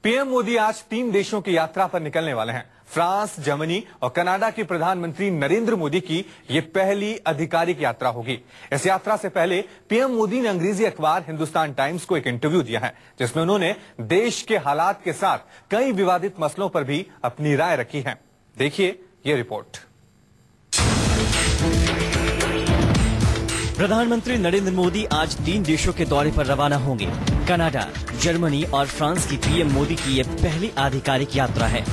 PM Modi आज 3 देशों की यात्रा पर निकलने वाले हैं। फ्रांस, जर्मनी और कनाडा के प्रधानमंत्री नरेंद्र मोदी की ये पहली आधिकारिक यात्रा होगी। इस यात्रा से पहले पीएम मोदी ने अंग्रेजी अखबार हिंदुस्तान टाइम्स को एक इंटरव्यू दिया है, जिसमें उन्होंने देश के हालात के साथ कई विवादित मसलों पर भी अपनी राय रखी है। देखिए ये रिपोर्ट। प्रधानमंत्री नरेंद्र मोदी आज 3 देशों के दौरे पर रवाना होंगे। कनाडा, जर्मनी और फ्रांस की पीएम मोदी की ये पहली आधिकारिक यात्रा है।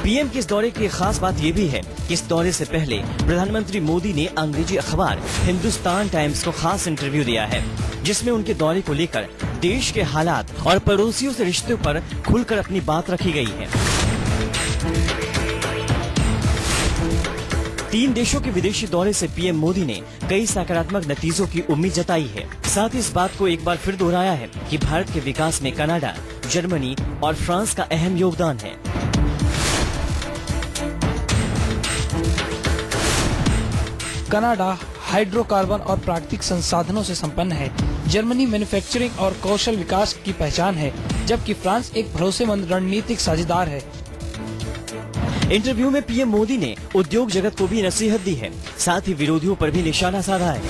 पीएम के इस दौरे की खास बात ये भी है कि इस दौरे से पहले प्रधानमंत्री मोदी ने अंग्रेजी अखबार हिंदुस्तान टाइम्स को खास इंटरव्यू दिया है, जिसमें उनके दौरे को लेकर देश के हालात और पड़ोसियों से रिश्तों पर खुलकर अपनी बात रखी गई है। 3 देशों के विदेशी दौरे से पीएम मोदी ने कई सकारात्मक नतीजों की उम्मीद जताई है। साथ ही इस बात को एक बार फिर दोहराया है कि भारत के विकास में कनाडा, जर्मनी और फ्रांस का अहम योगदान है। कनाडा हाइड्रोकार्बन और प्राकृतिक संसाधनों से संपन्न है। जर्मनी मैन्युफैक्चरिंग और कौशल विकास की पहचान है, जबकि फ्रांस एक भरोसेमंद रणनीतिक साझेदार है। इंटरव्यू में पीएम मोदी ने उद्योग जगत को भी नसीहत दी है, साथ ही विरोधियों पर भी निशाना साधा है।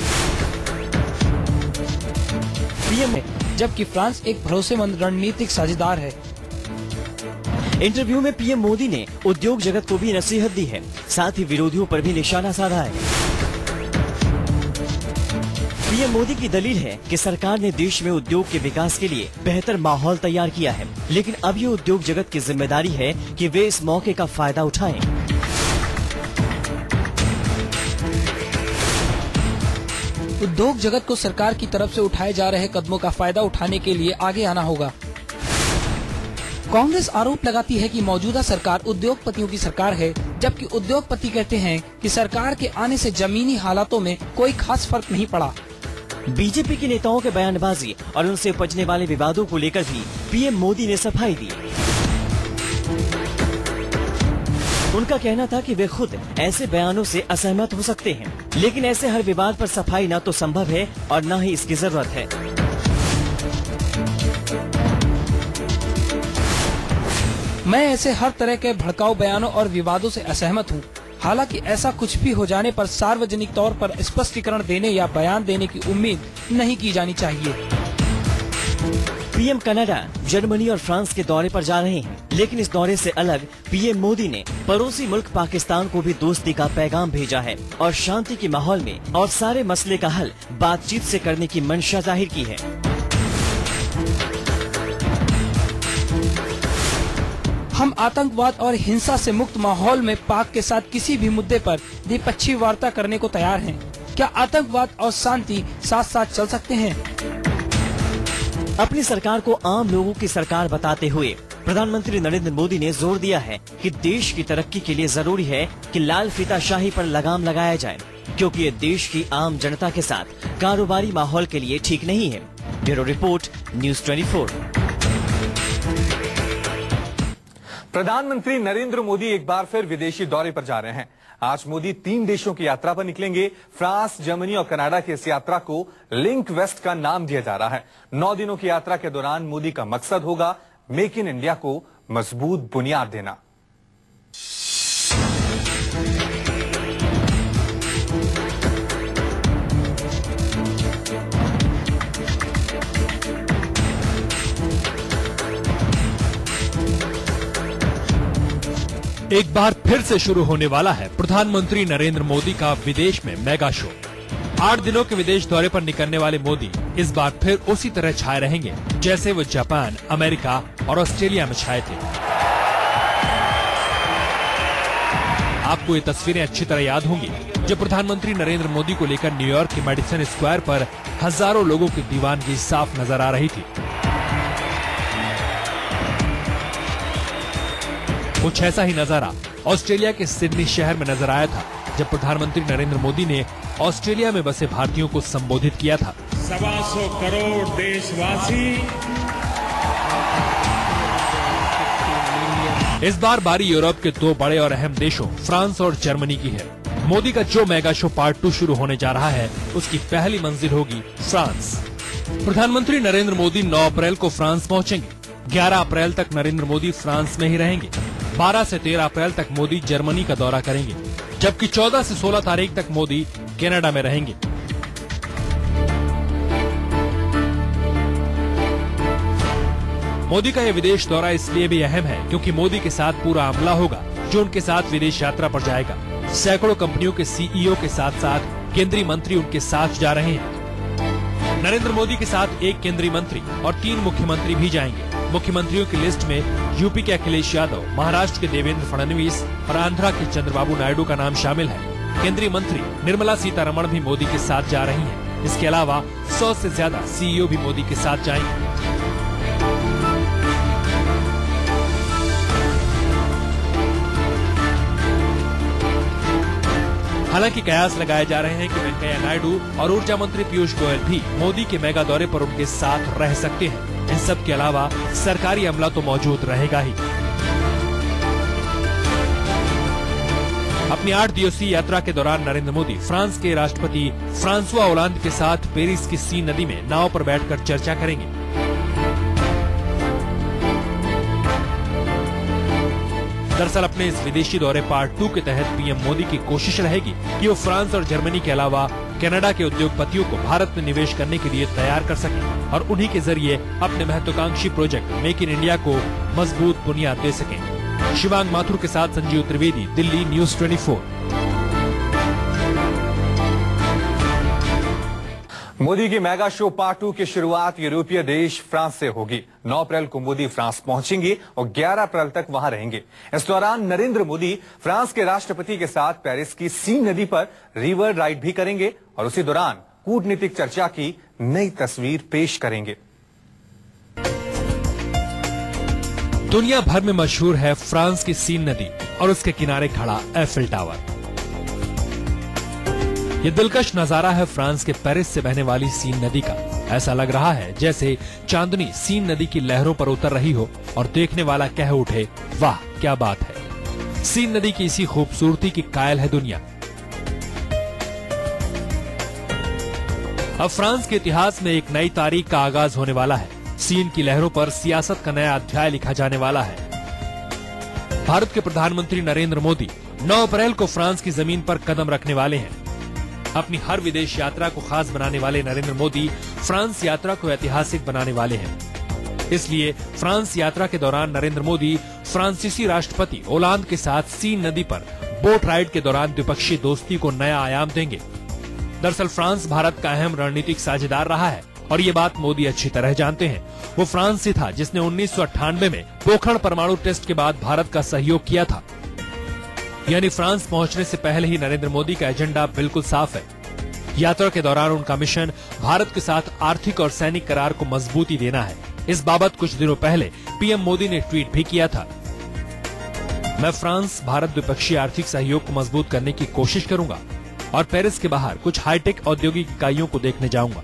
पीएम जबकि फ्रांस एक भरोसेमंद रणनीतिक साझेदार है। इंटरव्यू में पीएम मोदी ने उद्योग जगत को भी नसीहत दी है, साथ ही विरोधियों पर भी निशाना साधा है। पीएम मोदी की दलील है कि सरकार ने देश में उद्योग के विकास के लिए बेहतर माहौल तैयार किया है, लेकिन अब ये उद्योग जगत की जिम्मेदारी है कि वे इस मौके का फायदा उठाएं। उद्योग जगत को सरकार की तरफ से उठाए जा रहे कदमों का फायदा उठाने के लिए आगे आना होगा। कांग्रेस आरोप लगाती है कि मौजूदा सरकार उद्योगपतियों की सरकार है, जबकि उद्योगपति कहते हैं कि सरकार के आने से जमीनी हालातों में कोई खास फर्क नहीं पड़ा। बीजेपी के नेताओं के बयानबाजी और उनसे उपजने वाले विवादों को लेकर भी पीएम मोदी ने सफाई दी। उनका कहना था कि वे खुद ऐसे बयानों से असहमत हो सकते हैं, लेकिन ऐसे हर विवाद पर सफाई न तो संभव है और न ही इसकी जरूरत है। मैं ऐसे हर तरह के भड़काऊ बयानों और विवादों से असहमत हूँ। हालांकि ऐसा कुछ भी हो जाने पर सार्वजनिक तौर पर स्पष्टीकरण देने या बयान देने की उम्मीद नहीं की जानी चाहिए। पीएम कनाडा, जर्मनी और फ्रांस के दौरे पर जा रहे हैं, लेकिन इस दौरे से अलग पीएम मोदी ने पड़ोसी मुल्क पाकिस्तान को भी दोस्ती का पैगाम भेजा है और शांति के माहौल में और सारे मसले का हल बातचीत से करने की मंशा जाहिर की है। हम आतंकवाद और हिंसा से मुक्त माहौल में पाक के साथ किसी भी मुद्दे पर द्विपक्षीय वार्ता करने को तैयार हैं। क्या आतंकवाद और शांति साथ साथ चल सकते हैं? अपनी सरकार को आम लोगों की सरकार बताते हुए प्रधानमंत्री नरेंद्र मोदी ने जोर दिया है कि देश की तरक्की के लिए जरूरी है कि लाल फीताशाही पर लगाम लगाया जाए, क्योंकि ये देश की आम जनता के साथ कारोबारी माहौल के लिए ठीक नहीं है। Bureau report, news 24। प्रधानमंत्री नरेंद्र मोदी एक बार फिर विदेशी दौरे पर जा रहे हैं। आज मोदी 3 देशों की यात्रा पर निकलेंगे। फ्रांस, जर्मनी और कनाडा की इस यात्रा को लिंक वेस्ट का नाम दिया जा रहा है। 9 दिनों की यात्रा के दौरान मोदी का मकसद होगा मेक इन इंडिया को मजबूत बुनियाद देना। एक बार फिर से शुरू होने वाला है प्रधानमंत्री नरेंद्र मोदी का विदेश में मेगा शो। 8 दिनों के विदेश दौरे पर निकलने वाले मोदी इस बार फिर उसी तरह छाए रहेंगे जैसे वो जापान, अमेरिका और ऑस्ट्रेलिया में छाए थे। आपको ये तस्वीरें अच्छी तरह याद होंगी जब प्रधानमंत्री नरेंद्र मोदी को लेकर न्यूयॉर्क के मेडिसन स्क्वायर पर हजारों लोगों की दीवानगी साफ नजर आ रही थी। कुछ ऐसा ही नजारा ऑस्ट्रेलिया के सिडनी शहर में नजर आया था जब प्रधानमंत्री नरेंद्र मोदी ने ऑस्ट्रेलिया में बसे भारतीयों को संबोधित किया था। 125 करोड़ देशवासी। इस बार बारी यूरोप के 2 बड़े और अहम देशों फ्रांस और जर्मनी की है। मोदी का जो मेगा शो पार्ट 2 शुरू होने जा रहा है, उसकी पहली मंजिल होगी फ्रांस। प्रधानमंत्री नरेंद्र मोदी 9 अप्रैल को फ्रांस पहुंचेंगे। 11 अप्रैल तक नरेंद्र मोदी फ्रांस में ही रहेंगे। 12 से 13 अप्रैल तक मोदी जर्मनी का दौरा करेंगे, जबकि 14 से 16 तारीख तक मोदी कनाडा में रहेंगे। मोदी का यह विदेश दौरा इसलिए भी अहम है क्योंकि मोदी के साथ पूरा अमला होगा जो उनके साथ विदेश यात्रा पर जाएगा। सैकड़ों कंपनियों के सीईओ के साथ साथ केंद्रीय मंत्री उनके साथ जा रहे हैं। नरेंद्र मोदी के साथ एक केंद्रीय मंत्री और 3 मुख्यमंत्री भी जाएंगे। मुख्यमंत्रियों की लिस्ट में यूपी के अखिलेश यादव, महाराष्ट्र के देवेंद्र फडणवीस और आंध्रा के चंद्रबाबू नायडू का नाम शामिल है। केंद्रीय मंत्री निर्मला सीतारमण भी मोदी के साथ जा रही हैं। इसके अलावा 100 से ज्यादा सीईओ भी मोदी के साथ जाएंगे। हालांकि कयास लगाए जा रहे हैं कि वेंकैया नायडू और ऊर्जा मंत्री पीयूष गोयल भी मोदी के मेगा दौरे पर उनके साथ रह सकते हैं। इन सब के अलावा सरकारी अमला तो मौजूद रहेगा ही। अपनी 8 दिवसीय यात्रा के दौरान नरेंद्र मोदी फ्रांस के राष्ट्रपति फ्रांसुआ ओलांद के साथ पेरिस की सीन नदी में नाव पर बैठकर चर्चा करेंगे। दरअसल अपने इस विदेशी दौरे पार्ट 2 के तहत पीएम मोदी की कोशिश रहेगी कि वो फ्रांस और जर्मनी के अलावा कनाडा के उद्योगपतियों को भारत में निवेश करने के लिए तैयार कर सकें और उन्हीं के जरिए अपने महत्वाकांक्षी प्रोजेक्ट मेक इन इंडिया को मजबूत बुनियाद दे सकें। शिवांग माथुर के साथ संजीव त्रिवेदी, दिल्ली न्यूज 24। मोदी की मेगा शो पार्ट 2 की शुरुआत यूरोपीय देश फ्रांस से होगी। 9 अप्रैल को मोदी फ्रांस पहुंचेंगे और 11 अप्रैल तक वहां रहेंगे। इस दौरान नरेंद्र मोदी फ्रांस के राष्ट्रपति के साथ पेरिस की सीन नदी पर रिवर राइड भी करेंगे और उसी दौरान कूटनीतिक चर्चा की नई तस्वीर पेश करेंगे। दुनिया भर में मशहूर है फ्रांस की सीन नदी और उसके किनारे खड़ा एफिल टावर। ये दिलकश नजारा है फ्रांस के पेरिस से बहने वाली सीन नदी का। ऐसा लग रहा है जैसे चांदनी सीन नदी की लहरों पर उतर रही हो और देखने वाला कह उठे, वाह क्या बात है। सीन नदी की इसी खूबसूरती की कायल है दुनिया। अब फ्रांस के इतिहास में एक नई तारीख का आगाज होने वाला है। सीन की लहरों पर सियासत का नया अध्याय लिखा जाने वाला है। भारत के प्रधानमंत्री नरेंद्र मोदी 9 अप्रैल को फ्रांस की जमीन पर कदम रखने वाले हैं। अपनी हर विदेश यात्रा को खास बनाने वाले नरेंद्र मोदी फ्रांस यात्रा को ऐतिहासिक बनाने वाले हैं। इसलिए फ्रांस यात्रा के दौरान नरेंद्र मोदी फ्रांसीसी राष्ट्रपति ओलांद के साथ सीन नदी पर बोट राइड के दौरान द्विपक्षीय दोस्ती को नया आयाम देंगे। दरअसल फ्रांस भारत का अहम रणनीतिक साझेदार रहा है और ये बात मोदी अच्छी तरह जानते हैं। वो फ्रांस ही था जिसने 1998 में पोखरण परमाणु टेस्ट के बाद भारत का सहयोग किया था। यानी फ्रांस पहुंचने से पहले ही नरेंद्र मोदी का एजेंडा बिल्कुल साफ है। यात्रा के दौरान उनका मिशन भारत के साथ आर्थिक और सैनिक करार को मजबूती देना है। इस बाबत कुछ दिनों पहले पीएम मोदी ने ट्वीट भी किया था, मैं फ्रांस भारत द्विपक्षीय आर्थिक सहयोग को मजबूत करने की कोशिश करूंगा और पेरिस के बाहर कुछ हाईटेक औद्योगिक इकाइयों को देखने जाऊंगा।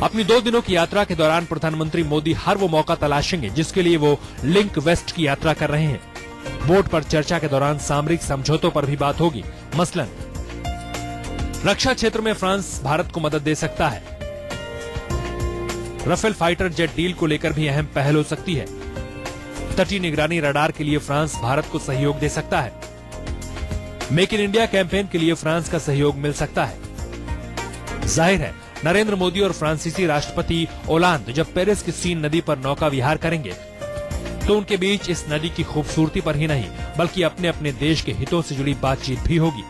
अपनी 2 दिनों की यात्रा के दौरान प्रधानमंत्री मोदी हर वो मौका तलाशेंगे जिसके लिए वो लिंक वेस्ट की यात्रा कर रहे हैं। बोट पर चर्चा के दौरान सामरिक समझौतों पर भी बात होगी। मसलन रक्षा क्षेत्र में फ्रांस भारत को मदद दे सकता है। राफेल फाइटर जेट डील को लेकर भी अहम पहल हो सकती है। तटीय निगरानी रडार के लिए फ्रांस भारत को सहयोग दे सकता है। मेक इन इंडिया कैंपेन के लिए फ्रांस का सहयोग मिल सकता है। जाहिर है नरेंद्र मोदी और फ्रांसीसी राष्ट्रपति ओलांद जब पेरिस की सीन नदी पर नौका विहार करेंगे तो उनके बीच इस नदी की खूबसूरती पर ही नहीं बल्कि अपने अपने देश के हितों से जुड़ी बातचीत भी होगी।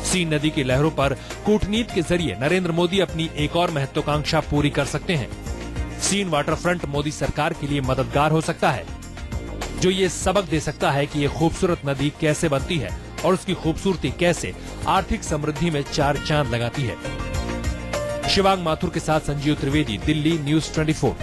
सीन नदी की लहरों पर कूटनीति के जरिए नरेंद्र मोदी अपनी एक और महत्वाकांक्षा पूरी कर सकते हैं। सीन वाटरफ्रंट मोदी सरकार के लिए मददगार हो सकता है, जो ये सबक दे सकता है कि ये खूबसूरत नदी कैसे बनती है और उसकी खूबसूरती कैसे आर्थिक समृद्धि में 4 चांद लगाती है। शिवांग माथुर के साथ संजीव त्रिवेदी, दिल्ली न्यूज 24।